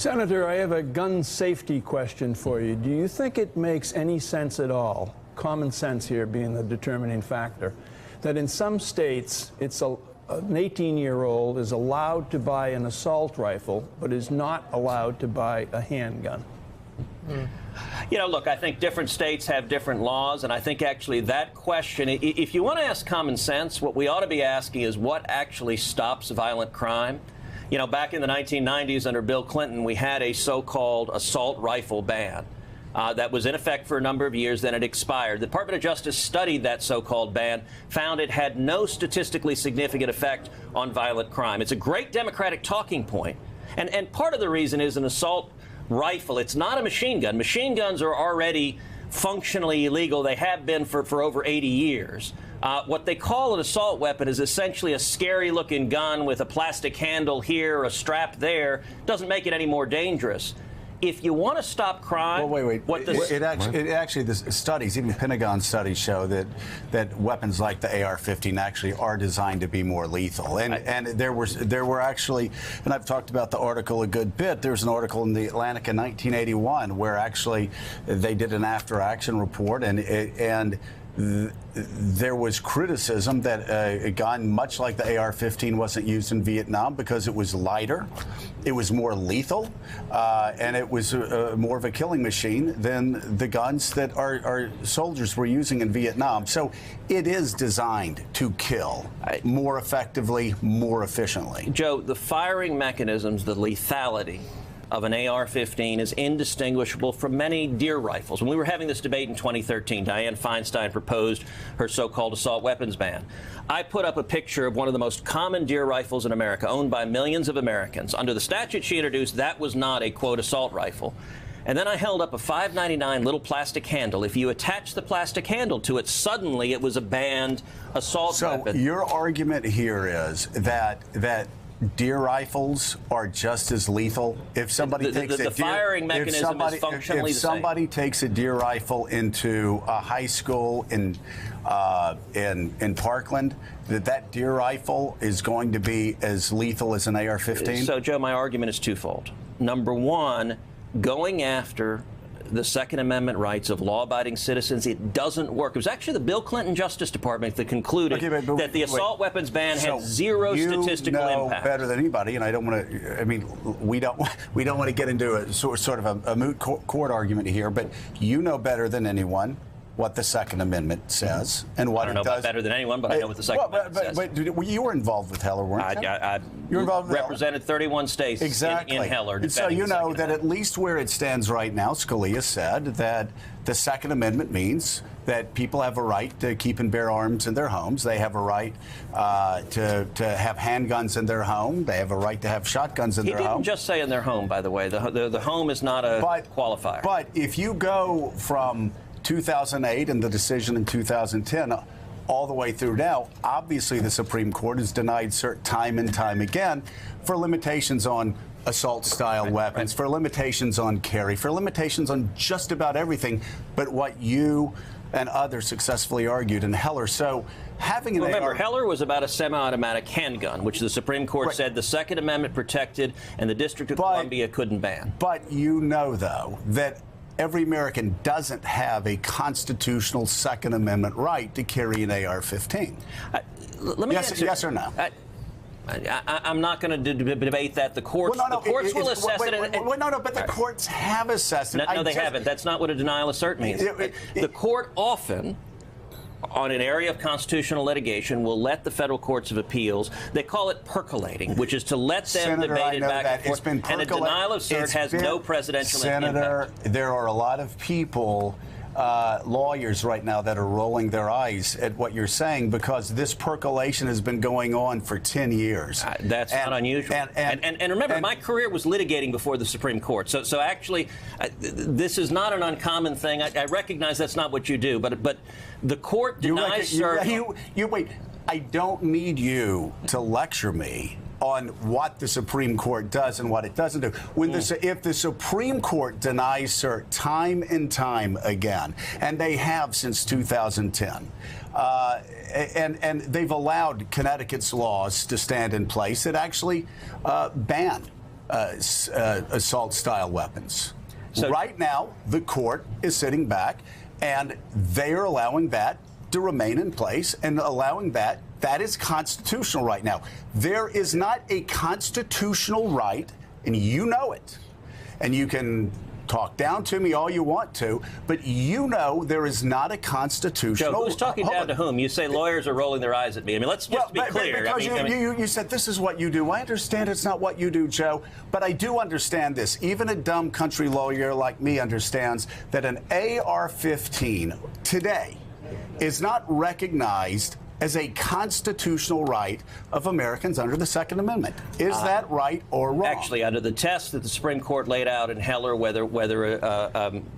Senator, I have a gun safety question for you. Do you think it makes any sense at all, common sense here being the determining factor, that in some states an 18-year-old is allowed to buy an assault rifle but is not allowed to buy a handgun? You know, look, I think different states have different laws, and I think actually that question, if you want to ask common sense, what we ought to be asking is what actually stops violent crime. You know, back in the 1990s under Bill Clinton, we had a so-called assault rifle ban that was in effect for a number of years. Then it expired. The Department of Justice studied that so-called ban, found it had no statistically significant effect on violent crime. It's a great Democratic talking point. And part of the reason is an assault rifle. It's not a machine gun. Machine guns are already functionally illegal. They have been for over 80 years. What they call an assault weapon is essentially a scary-looking gun with a plastic handle here, a strap there. Doesn't make it any more dangerous. If you want to stop crime, well, wait. The studies, even Pentagon studies, show that weapons like the AR-15 actually are designed to be more lethal. And there were actually, and I've talked about the article a good bit. There was an article in the Atlantic in 1981 where actually they did an after-action report, and there was criticism that a gun much like the AR-15 wasn't used in Vietnam because it was lighter, it was more lethal, and it was more of a killing machine than the guns that our soldiers were using in Vietnam. So it is designed to kill more effectively, more efficiently. Joe, the firing mechanisms, the lethality of an AR-15 is indistinguishable from many deer rifles. When we were having this debate in 2013, Dianne Feinstein proposed her so-called assault weapons ban. I put up a picture of one of the most common deer rifles in America, owned by millions of Americans. Under the statute she introduced, that was not a, quote, assault rifle. And then I held up a $5.99 little plastic handle. If you attach the plastic handle to it, suddenly it was a banned assault weapon. So your argument here is that deer rifles are just as lethal. If somebody takes the firing mechanism is functionally the same. If somebody takes a deer rifle into a high school in Parkland, that deer rifle is going to be as lethal as an AR-15? So, Joe, my argument is twofold. Number one, going after the Second Amendment rights of law-abiding citizens, it doesn't work. It was actually the Bill Clinton Justice Department that concluded that the assault weapons ban had zero statistical impact. Better than anybody, and I don't want to. I mean, we don't want to get into a sort of a moot court argument here, but you know better than anyone what the Second Amendment says and what it does. I don't know about better than anyone, but I know what the Second Amendment says. But you were involved with Heller, weren't you? You were involved with represented 31 states in Heller. And so you know that at least where it stands right now, Scalia said that the Second Amendment means that people have a right to keep and bear arms in their homes. They have a right to have handguns in their home. They have a right to have shotguns in their home. He didn't just say in their home, by the way. The home is not a qualifier. But if you go from 2008 and the decision in 2010 all the way through now, obviously the Supreme Court has denied cert time and time again for limitations on assault-style weapons, for limitations on carry, for limitations on just about everything but what you and others successfully argued in Heller. So having an Remember, Heller was about a semi-automatic handgun, which the Supreme Court said the Second Amendment protected and the District of Columbia couldn't ban. But you know, though, that every American doesn't have a constitutional Second Amendment right to carry an AR-15. Let me answer. Yes or no? I'm not going to debate that. The courts, the courts will assess it. But the courts have assessed it. No, they haven't. That's not what a denial of cert means. The court often, on an area of constitutional litigation, will let the federal courts of appeals, they call it percolating, which is to let them debate it back and forth. And a denial of cert has no presidential impact. Senator, there are a lot of people, lawyers right now, that are rolling their eyes at what you're saying because this percolation has been going on for 10 years. That's not unusual. And remember, my career was litigating before the Supreme Court. So actually, this is not an uncommon thing. I recognize that's not what you do, but the court denies cert. Wait, I don't need you to lecture me on what the Supreme Court does and what it doesn't do. If the Supreme Court denies cert time and time again, and they have since 2010, and they've allowed Connecticut's laws to stand in place that actually ban assault-style weapons. So, right now, the court is sitting back, and they are allowing that to remain in place and allowing that. That is constitutional right now. There is not a constitutional right, and you know it. And you can talk down to me all you want to, but you know there is not a constitutional... Joe, who's talking down to whom? You say lawyers are rolling their eyes at me. I mean, let's just be clear. Because you said this is what you do. I understand it's not what you do, Joe, but I do understand this. Even a dumb country lawyer like me understands that an AR-15 today is not recognized as a constitutional right of Americans under the Second Amendment. Is that right or wrong? Actually, under the test that the Supreme Court laid out in Heller, whether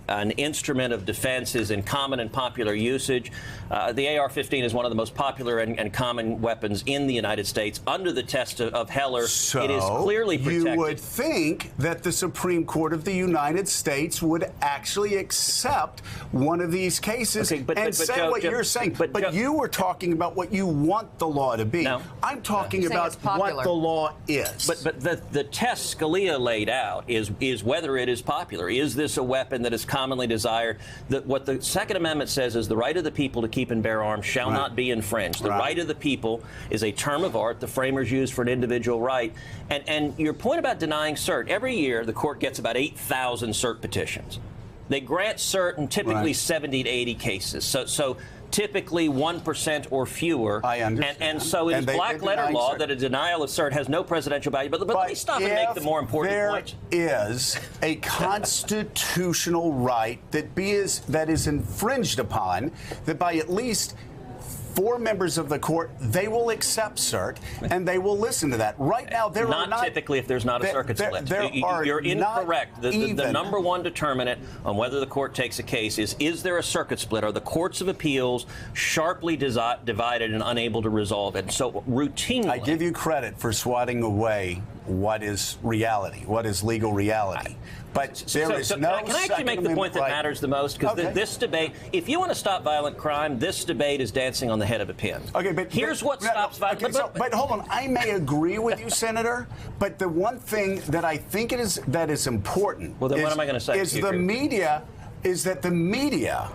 an instrument of defense is in common and popular usage, the AR-15 is one of the most popular and common weapons in the United States. Under the test of Heller, so it is clearly protected. You would think that the Supreme Court of the United States would actually accept one of these cases and say Joe, what you're saying. But you were talking about what you want the law to be. No. I'm talking about what the law is. But the test Scalia laid out is whether it is popular. Is this a weapon that is commonly desired? What the Second Amendment says is the right of the people to keep and bear arms shall not be infringed. The right of the people is a term of art the framers used for an individual right. And your point about denying cert, every year the court gets about 8,000 cert petitions. They grant cert in typically 70 to 80 cases. So typically 1% or fewer. I understand. And so it is black letter law that a denial of cert has no presidential value. But let me stop and make the more important point. There is a constitutional right that is infringed upon, that by at least 4 members of the court, they will accept cert, and they will listen to that. Right now, there are not... typically if there's not a circuit split. You're incorrect. The number one determinant on whether the court takes a case is there a circuit split? Are the courts of appeals sharply divided and unable to resolve it? So routinely... I give you credit for swatting away what is reality, what is legal reality. But there is no... Can I actually make the point that matters the most? Because this debate, if you want to stop violent crime, this debate is dancing on the head of a pin. Okay, but here's what stops violent crime. But hold on, I may agree with you, Senator, but the one thing that I think that is important what am I going to say? Is that the media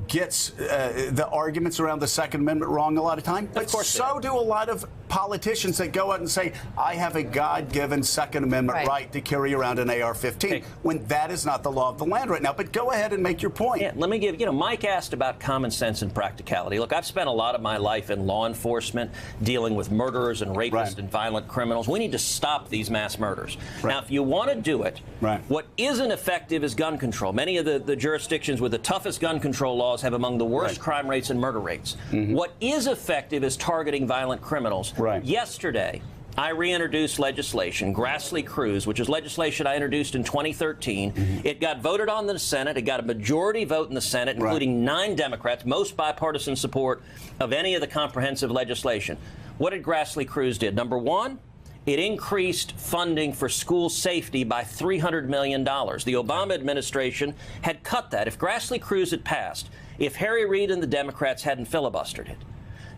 gets the arguments around the Second Amendment wrong a lot of time, but so do a lot of politicians that go out and say, I have a God-given Second Amendment right to carry around an AR-15, when that is not the law of the land right now. But go ahead and make your point. Yeah, let me give, Mike asked about common sense and practicality. Look, I've spent a lot of my life in law enforcement dealing with murderers and rapists and violent criminals. We need to stop these mass murders. Now, if you want to do it, what isn't effective is gun control. Many of the jurisdictions with the toughest gun control laws have among the worst crime rates and murder rates. What is effective is targeting violent criminals. Yesterday, I reintroduced legislation, Grassley-Cruz, which is legislation I introduced in 2013. It got voted on in the Senate. It got a majority vote in the Senate, including 9 Democrats, most bipartisan support of any of the comprehensive legislation. What did Grassley-Cruz do? Number one, it increased funding for school safety by $300 million. The Obama administration had cut that. If Grassley-Cruz had passed, if Harry Reid and the Democrats hadn't filibustered it,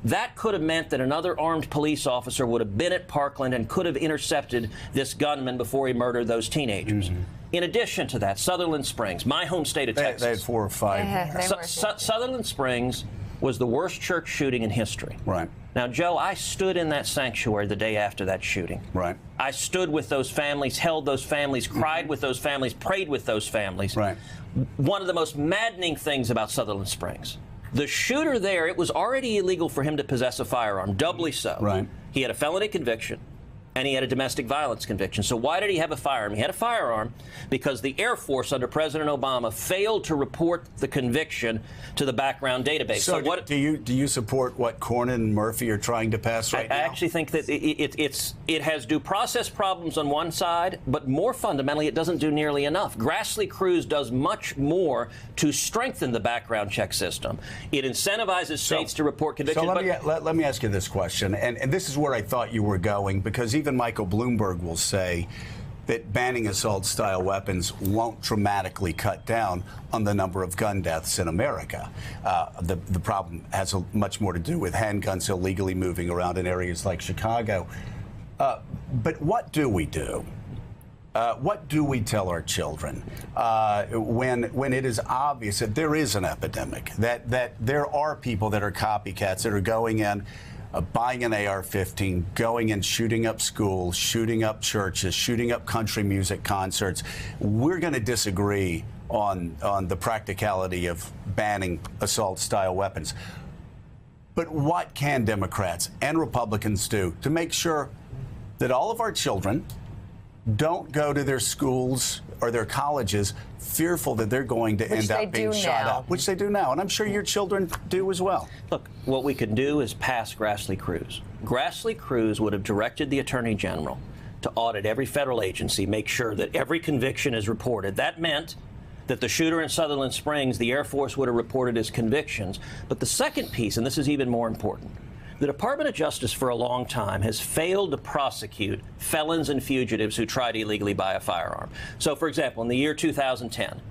that could have meant that another armed police officer would have been at Parkland and could have intercepted this gunman before he murdered those teenagers. In addition to that, Sutherland Springs, my home state of Texas. They had 4 or 5. Sutherland Springs was the worst church shooting in history. Now, Joe, I stood in that sanctuary the day after that shooting. I stood with those families, held those families, cried with those families, prayed with those families. One of the most maddening things about Sutherland Springs, the shooter there, it was already illegal for him to possess a firearm, doubly so. He had a felony conviction, and he had a domestic violence conviction. So why did he have a firearm? He had a firearm because the Air Force under President Obama failed to report the conviction to the background database. So what, do you support what Cornyn and Murphy are trying to pass right now? I actually think that it has due process problems on one side, but more fundamentally, it doesn't do nearly enough. Grassley-Cruz does much more to strengthen the background check system. It incentivizes states to report convictions. So let me ask you this question, and this is where I thought you were going, because even Michael Bloomberg will say that banning assault-style weapons won't dramatically cut down on the number of gun deaths in America. The problem has much more to do with handguns illegally moving around in areas like Chicago. But what do we do What do we tell our children when it is obvious that there is an epidemic, that there are people that are copycats that are going in, buying an AR-15, going and shooting up schools, shooting up churches, shooting up country music concerts? We're going to disagree on the practicality of banning assault-style weapons. But what can Democrats and Republicans do to make sure that all of our children don't go to their schools or their colleges fearful that they're going to end up being shot up, which they do now, and I'm sure your children do as well? Look, what we can do is pass Grassley-Cruz. Grassley-Cruz would have directed the Attorney General to audit every federal agency, make sure that every conviction is reported. That meant that the shooter in Sutherland Springs, the Air Force would have reported his convictions. But the second piece, and this is even more important, the Department of Justice for a long time has failed to prosecute felons and fugitives who tried to illegally buy a firearm. So, for example, in the year 2010,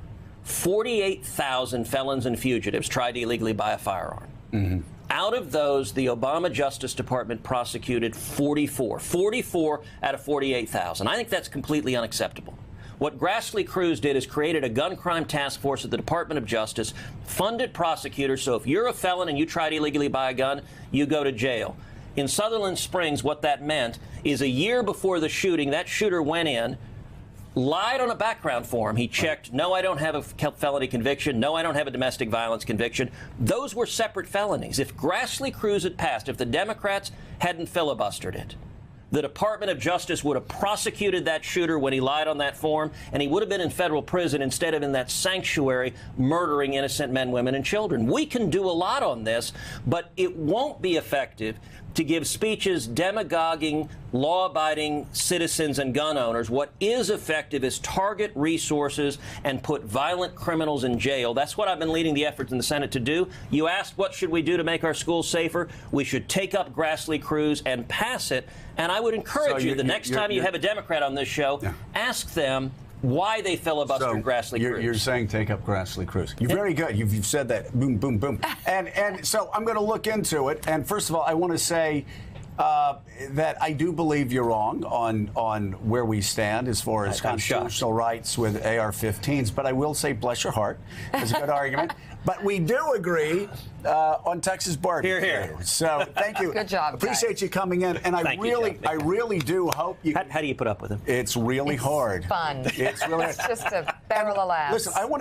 48,000 felons and fugitives tried to illegally buy a firearm. Mm-hmm. Out of those, the Obama Justice Department prosecuted 44. 44 out of 48,000. I think that's completely unacceptable. What Grassley-Cruz did is created a gun crime task force at the Department of Justice, funded prosecutors, so if you're a felon and you try to illegally buy a gun, you go to jail. In Sutherland Springs, what that meant is a year before the shooting, that shooter went in, lied on a background form. He checked, no, I don't have a felony conviction. No, I don't have a domestic violence conviction. Those were separate felonies. If Grassley-Cruz had passed, if the Democrats hadn't filibustered it, the Department of Justice would have prosecuted that shooter when he lied on that form, and he would have been in federal prison instead of in that sanctuary murdering innocent men, women, and children. We can do a lot on this, but it won't be effective to give speeches demagoguing law-abiding citizens and gun owners. What is effective is target resources and put violent criminals in jail. That's what I've been leading the efforts in the Senate to do. You asked, what should we do to make our schools safer? We should take up Grassley-Cruz and pass it. And I would encourage you, the next time you have a Democrat on this show, ask them why they filibustered Grassley-Cruz. You're saying take up Grassley-Cruz. You're very good. You've said that. Boom, boom, boom. And so I'm going to look into it. And first of all, I want to say that I do believe you're wrong on where we stand as far as constitutional rights with AR-15s. But I will say, bless your heart, it's a good argument. But we do agree on Texas barbecue. Hear, hear. So thank you. Good job, Appreciate guys. you coming in. And I really do hope you. How do you put up with him? It's really hard. Fun. It's really It's just a barrel of laughs. Listen, I want